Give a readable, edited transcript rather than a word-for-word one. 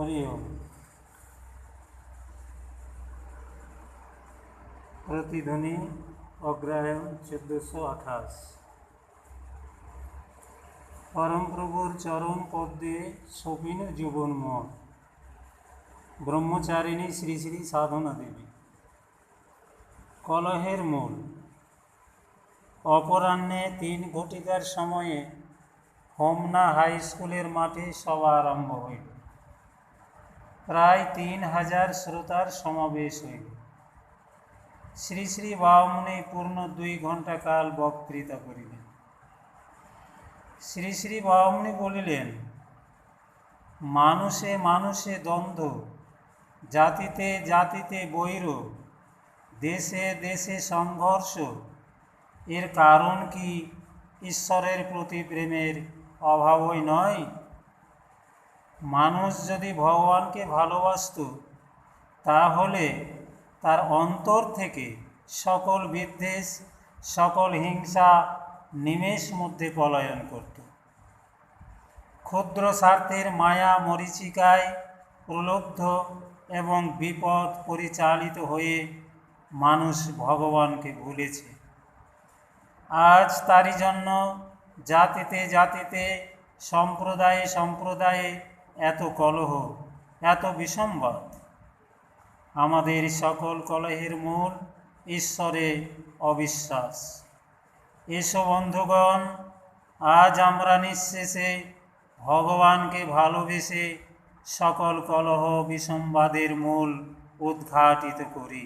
হরি ওম। প্রতিধ্বনি অগ্রহায়ণ 1428। পরমপ্রভুর চরণ পদ্মে শোভিন জীবন মন। ব্রহ্মচারিণী শ্রী শ্রী সাধনা দেবী। কলহের মূল। অপরাহ্নে 3 ঘটিকার সময়ে হোমনা হাই স্কুলের মাঠে সভা আরম্ভ হইল। প্রায় 3000 শ্রোতার সমাবেশ হইল। শ্রী শ্রী বামুনি পূর্ণ 2 ঘণ্টা কাল বক্তৃতা করিলেন। শ্রী শ্রী বামুনি বলিলেন, মানুষে মানুষে দ্বন্দ্ব, জাতিতে জাতিতে বৈর, দেশে দেশে সংঘর্ষ, এর কারণ কি ঈশ্বরের প্রতি প্রেমের অভাবই নয়? মানুষ যদি ভগবানকে ভালোবাসত, তাহলে তার অন্তর থেকে সকল বিদ্বেষ, সকল হিংসা নিমেষ মধ্যে পলায়ন করত। ক্ষুদ্র স্বার্থের মায়া মরীচিকায় প্রলুব্ধ এবং বিপদ পরিচালিত হয়ে মানুষ ভগবানকে ভুলেছে। আজ তারই জন্য জাতিতে জাতিতে, সম্প্রদায়ে সম্প্রদায়ে এত কলহ, এত বিসম্বাদ। আমাদের সকল কলহের মূল ঈশ্বরে অবিশ্বাস। এসো বন্ধুগণ, আজ আমরা নিঃশেষে ভগবানকে ভালোবেসে সকল কলহ বিসম্বাদের মূল উদ্ঘাটিত করি।